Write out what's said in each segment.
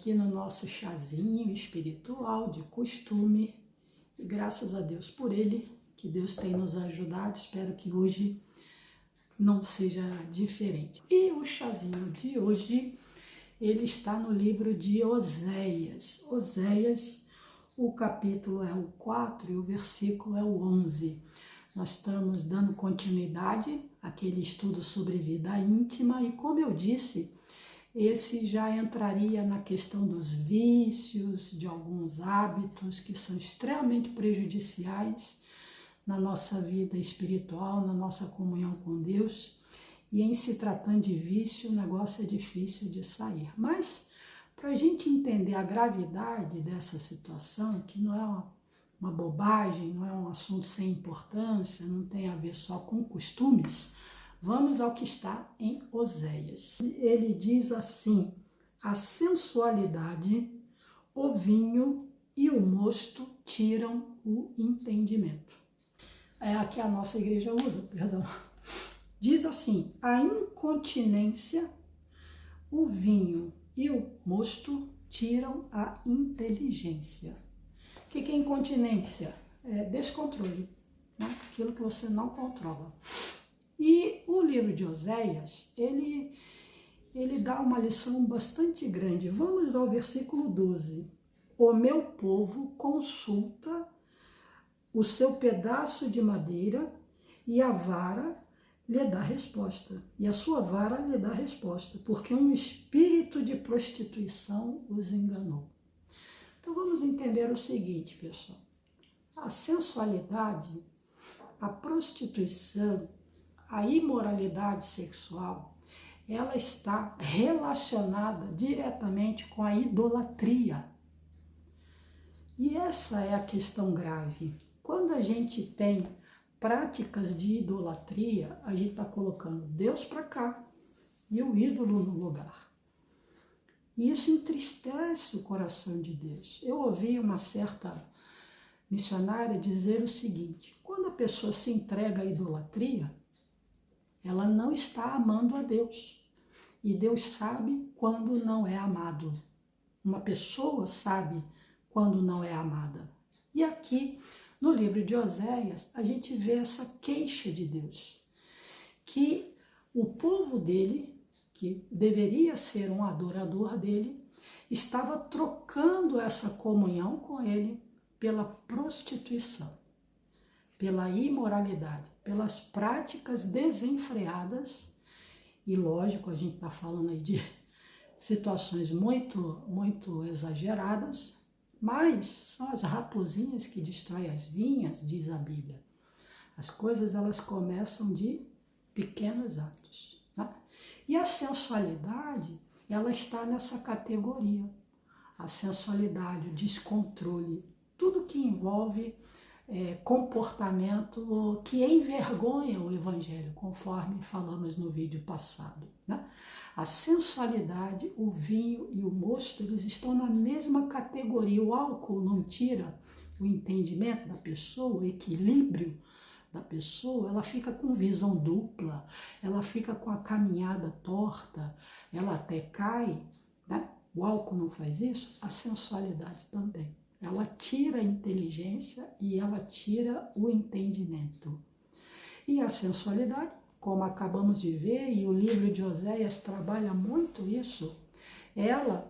aqui no nosso chazinho espiritual de costume e graças a Deus por ele, que Deus tem nos ajudado, espero que hoje não seja diferente. E o chazinho de hoje, ele está no livro de Oséias. Oséias, o capítulo é o 4 e o versículo é o 11. Nós estamos dando continuidade àquele estudo sobre vida íntima e, como eu disse, esse já entraria na questão dos vícios, de alguns hábitos que são extremamente prejudiciais na nossa vida espiritual, na nossa comunhão com Deus. E em se tratando de vício, o negócio é difícil de sair. Mas, para a gente entender a gravidade dessa situação, que não é uma bobagem, não é um assunto sem importância, não tem a ver só com costumes, vamos ao que está em Oséias. Ele diz assim: a sensualidade, o vinho e o mosto tiram o entendimento. É a que a nossa igreja usa, perdão. Diz assim: a incontinência, o vinho e o mosto tiram a inteligência. O que é incontinência? É descontrole, né? Aquilo que você não controla. E o livro de Oséias, ele dá uma lição bastante grande. Vamos ao versículo 12. O meu povo consulta o seu pedaço de madeira e a vara lhe dá resposta. E a sua vara lhe dá resposta, porque um espírito de prostituição os enganou. Então vamos entender o seguinte, pessoal. A sensualidade, a prostituição, a imoralidade sexual, ela está relacionada diretamente com a idolatria. E essa é a questão grave. Quando a gente tem práticas de idolatria, a gente está colocando Deus para cá e o ídolo no lugar. E isso entristece o coração de Deus. Eu ouvi uma certa missionária dizer o seguinte: quando a pessoa se entrega à idolatria, ela não está amando a Deus. E Deus sabe quando não é amado. Uma pessoa sabe quando não é amada. E aqui, no livro de Oséias, a gente vê essa queixa de Deus, que o povo dele, que deveria ser um adorador dele, estava trocando essa comunhão com ele pela prostituição, pela imoralidade, pelas práticas desenfreadas. E lógico, a gente está falando aí de situações muito exageradas, mas são as raposinhas que destroem as vinhas, diz a Bíblia. As coisas, elas começam de pequenos atos, né? E a sensualidade, ela está nessa categoria. A sensualidade, o descontrole, tudo que envolve comportamento que envergonha o Evangelho, conforme falamos no vídeo passado, né? A sensualidade, o vinho e o mosto, eles estão na mesma categoria. O álcool não tira o entendimento da pessoa, o equilíbrio da pessoa, ela fica com visão dupla, ela fica com a caminhada torta, ela até cai, né? O álcool não faz isso, a sensualidade também. Ela tira a inteligência e ela tira o entendimento. E a sensualidade, como acabamos de ver, e o livro de Oséias trabalha muito isso, ela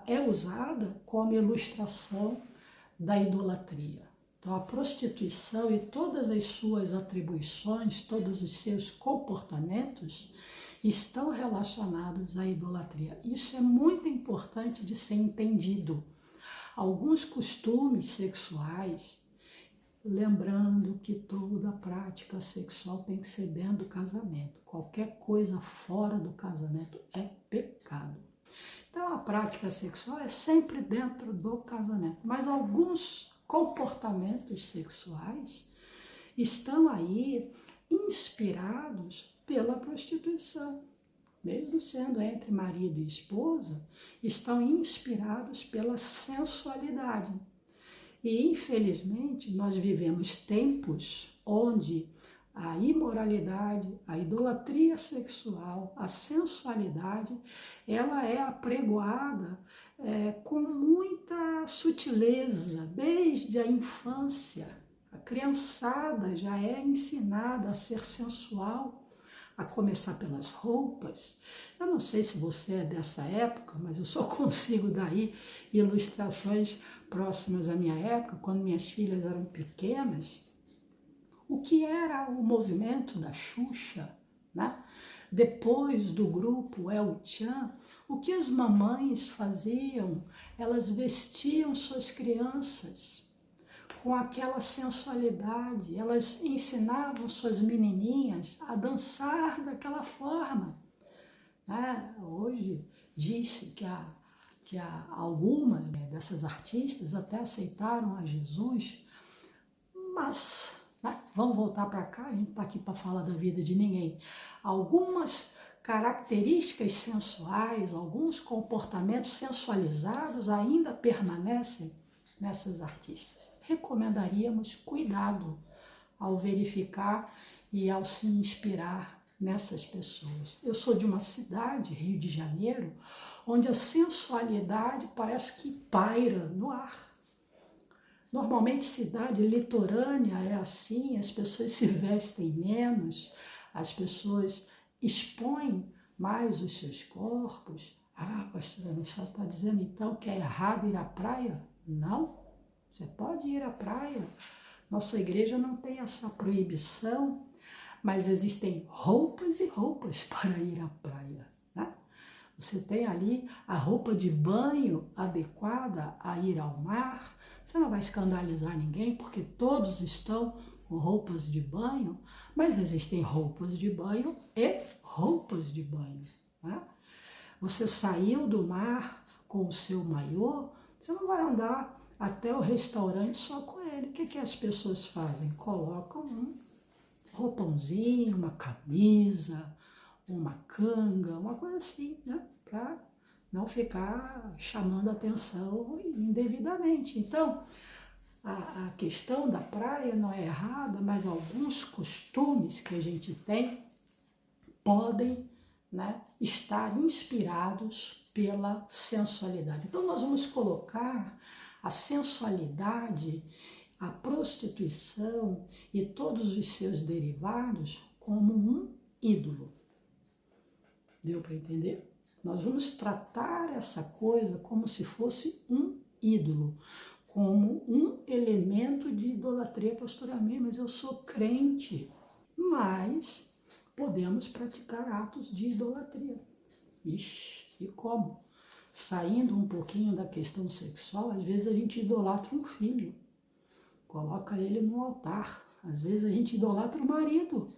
é usada como ilustração da idolatria. Então, a prostituição e todas as suas atribuições, todos os seus comportamentos estão relacionados à idolatria. Isso é muito importante de ser entendido. Alguns costumes sexuais, lembrando que toda prática sexual tem que ser dentro do casamento. Qualquer coisa fora do casamento é pecado. Então, a prática sexual é sempre dentro do casamento. Mas alguns comportamentos sexuais estão aí inspirados pela prostituição. Mesmo sendo entre marido e esposa, estão inspirados pela sensualidade. E, infelizmente, nós vivemos tempos onde a imoralidade, a idolatria sexual, a sensualidade, ela é apregoada com muita sutileza, desde a infância. A criançada já é ensinada a ser sensual, a começar pelas roupas. Eu não sei se você é dessa época, mas eu só consigo daí ilustrações próximas à minha época, quando minhas filhas eram pequenas. O que era o movimento da Xuxa, né? Depois do grupo El Chan, o que as mamães faziam? Elas vestiam suas crianças com aquela sensualidade, elas ensinavam suas menininhas a dançar daquela forma. Né? Hoje diz-se que algumas dessas artistas até aceitaram a Jesus, mas vamos voltar para cá, a gente está aqui para falar da vida de ninguém. Algumas características sensuais, alguns comportamentos sensualizados ainda permanecem nessas artistas. Recomendaríamos cuidado ao verificar e ao se inspirar nessas pessoas. Eu sou de uma cidade, Rio de Janeiro, onde a sensualidade parece que paira no ar. Normalmente cidade litorânea é assim, as pessoas se vestem menos, as pessoas expõem mais os seus corpos. Ah, pastora, a senhora está dizendo então que é errado ir à praia? Não. Você pode ir à praia, nossa igreja não tem essa proibição, mas existem roupas e roupas para ir à praia. Né? Você tem ali a roupa de banho adequada a ir ao mar, você não vai escandalizar ninguém, porque todos estão com roupas de banho, mas existem roupas de banho e roupas de banho. Né? Você saiu do mar com o seu maiô, você não vai andar até o restaurante só com ele. O que as pessoas fazem? Colocam um roupãozinho, uma camisa, uma canga, uma coisa assim, né? Para não ficar chamando atenção indevidamente. Então, a questão da praia não é errada, mas alguns costumes que a gente tem podem, né, estar inspirados pela sensualidade. Então, nós vamos colocar a sensualidade, a prostituição e todos os seus derivados como um ídolo. Deu para entender? Nós vamos tratar essa coisa como se fosse um ídolo, como um elemento de idolatria. Pastora, mas eu sou crente, mas podemos praticar atos de idolatria. Ixi, e como? Saindo um pouquinho da questão sexual, às vezes a gente idolatra um filho, coloca ele no altar, às vezes a gente idolatra o marido.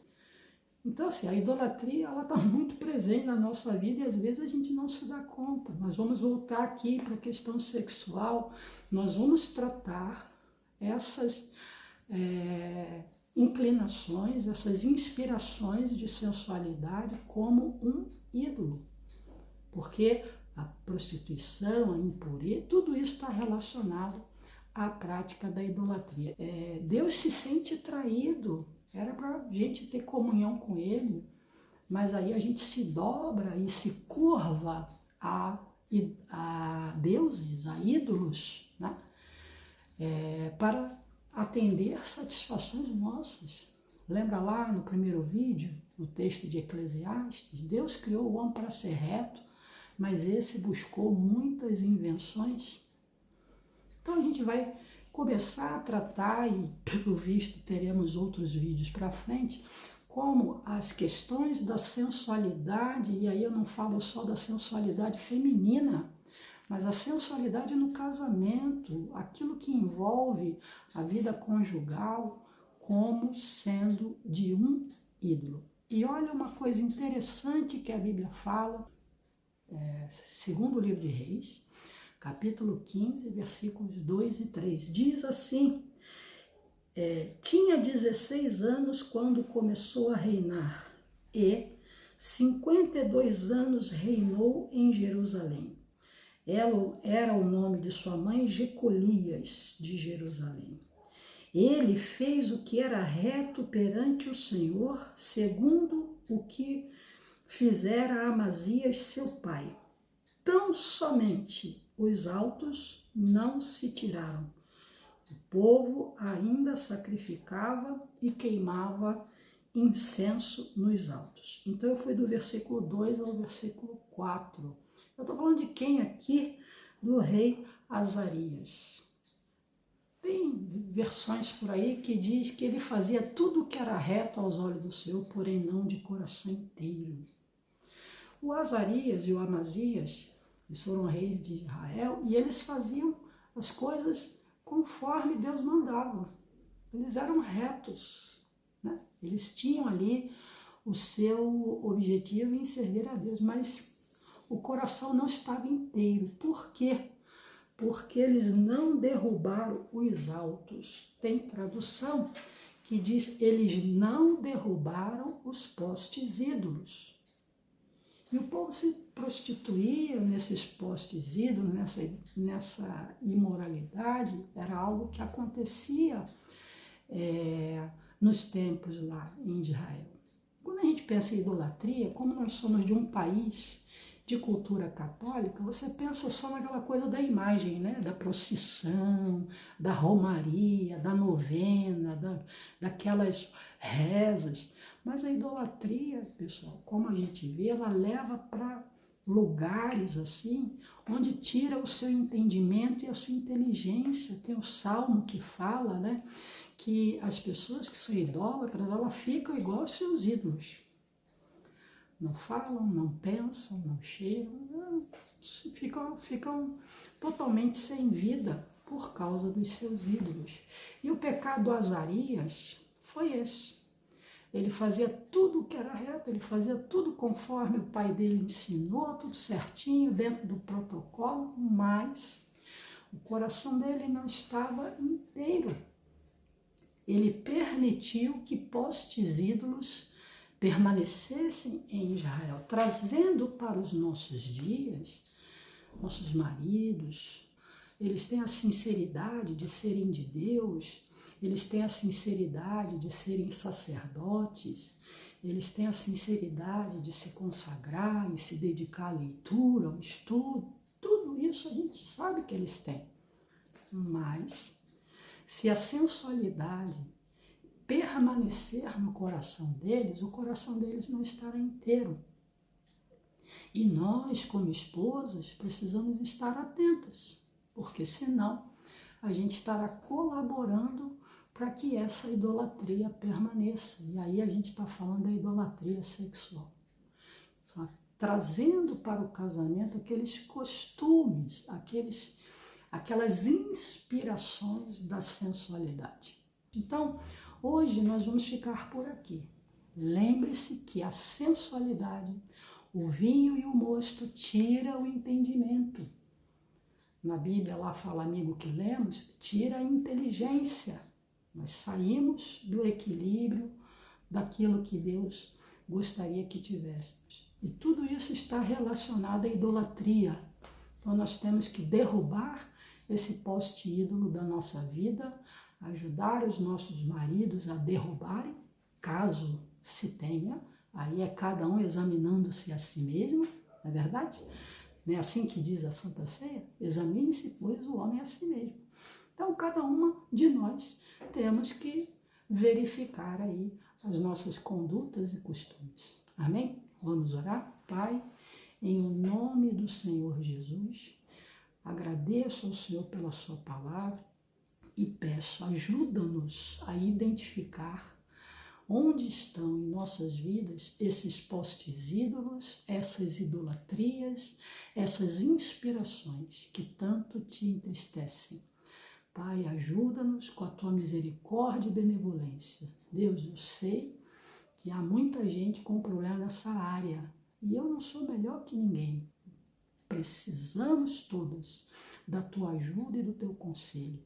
Então, assim, a idolatria, ela está muito presente na nossa vida e às vezes a gente não se dá conta. Nós vamos voltar aqui para a questão sexual, nós vamos tratar essas inclinações, essas inspirações de sensualidade como um ídolo. Porque a prostituição, a impureza, tudo isso está relacionado à prática da idolatria. Deus se sente traído. Era para a gente ter comunhão com Ele, mas aí a gente se dobra e se curva a deuses, a ídolos, né? Para atender satisfações nossas. Lembra lá no primeiro vídeo, no texto de Eclesiastes, Deus criou o homem para ser reto, mas esse buscou muitas invenções. Então a gente vai começar a tratar, e pelo visto teremos outros vídeos para frente, como as questões da sensualidade, e aí eu não falo só da sensualidade feminina, mas a sensualidade no casamento, aquilo que envolve a vida conjugal como sendo de um ídolo. E olha uma coisa interessante que a Bíblia fala, segundo o livro de Reis, capítulo 15, versículos 2 e 3. Diz assim, tinha 16 anos quando começou a reinar e 52 anos reinou em Jerusalém. Era o nome de sua mãe Jecolias de Jerusalém. Ele fez o que era reto perante o Senhor, segundo o que fizera Amazias seu pai. Tão somente os altos não se tiraram. O povo ainda sacrificava e queimava incenso nos altos. Então eu fui do versículo 2 ao versículo 4. Eu estou falando de quem aqui? Do rei Azarias. Tem versões por aí que diz que ele fazia tudo o que era reto aos olhos do Senhor, porém não de coração inteiro. O Azarias e o Amazias, eles foram reis de Israel e eles faziam as coisas conforme Deus mandava. Eles eram retos, né? Eles tinham ali o seu objetivo em servir a Deus, mas o coração não estava inteiro. Por quê? Porque eles não derrubaram os altos. Tem tradução que diz, eles não derrubaram os postes ídolos. E o povo se prostituía nesses postes ídolos, nessa imoralidade, era algo que acontecia nos tempos lá em Israel. Quando a gente pensa em idolatria, como nós somos de um país de cultura católica, você pensa só naquela coisa da imagem, né? Da procissão, da romaria, da novena, daquelas rezas. Mas a idolatria, pessoal, como a gente vê, ela leva para lugares assim, onde tira o seu entendimento e a sua inteligência. Tem o Salmo que fala, né? Que as pessoas que são idólatras, elas ficam igual aos seus ídolos. Não falam, não pensam, não cheiram, ficam totalmente sem vida por causa dos seus ídolos. E o pecado do Azarias foi esse. Ele fazia tudo o que era reto, ele fazia tudo conforme o pai dele ensinou, tudo certinho, dentro do protocolo, mas o coração dele não estava inteiro. Ele permitiu que postes ídolos permanecessem em Israel, trazendo para os nossos dias, nossos maridos, eles têm a sinceridade de serem de Deus, eles têm a sinceridade de serem sacerdotes, eles têm a sinceridade de se consagrar e se dedicar à leitura, ao estudo, tudo isso a gente sabe que eles têm. Mas, se a sensualidade permanecer no coração deles, o coração deles não estará inteiro. E nós, como esposas, precisamos estar atentas, porque senão a gente estará colaborando para que essa idolatria permaneça. E aí a gente está falando da idolatria sexual. Trazendo para o casamento aqueles costumes, aquelas inspirações da sensualidade. Então, hoje nós vamos ficar por aqui. Lembre-se que a sensualidade, o vinho e o mosto tira o entendimento. Na Bíblia lá fala, amigo que lemos, tira a inteligência. Nós saímos do equilíbrio daquilo que Deus gostaria que tivéssemos. E tudo isso está relacionado à idolatria. Então nós temos que derrubar esse poste ídolo da nossa vida, ajudar os nossos maridos a derrubarem, caso se tenha, aí é cada um examinando-se a si mesmo, não é verdade? Não é assim que diz a Santa Ceia? Examine-se, pois, o homem a si mesmo. Então, cada uma de nós temos que verificar aí as nossas condutas e costumes. Amém? Vamos orar? Pai, em nome do Senhor Jesus, agradeço ao Senhor pela sua palavra e peço, ajuda-nos a identificar onde estão em nossas vidas esses postes ídolos, essas idolatrias, essas inspirações que tanto te entristecem. Pai, ajuda-nos com a tua misericórdia e benevolência. Deus, eu sei que há muita gente com problema nessa área e eu não sou melhor que ninguém. Precisamos todas da tua ajuda e do teu conselho.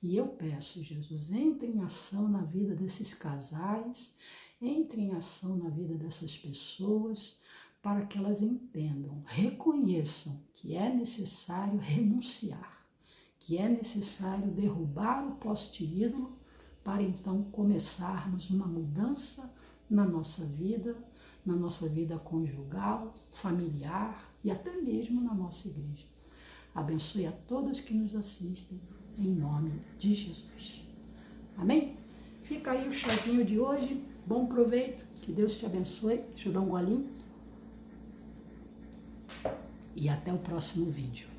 E eu peço, Jesus, entre em ação na vida desses casais, entre em ação na vida dessas pessoas, para que elas entendam, reconheçam que é necessário renunciar, que é necessário derrubar o poste ídolo para então começarmos uma mudança na nossa vida conjugal, familiar e até mesmo na nossa igreja. Abençoe a todos que nos assistem, em nome de Jesus. Amém? Fica aí o chazinho de hoje. Bom proveito. Que Deus te abençoe. Deixa eu dar um golinho. E até o próximo vídeo.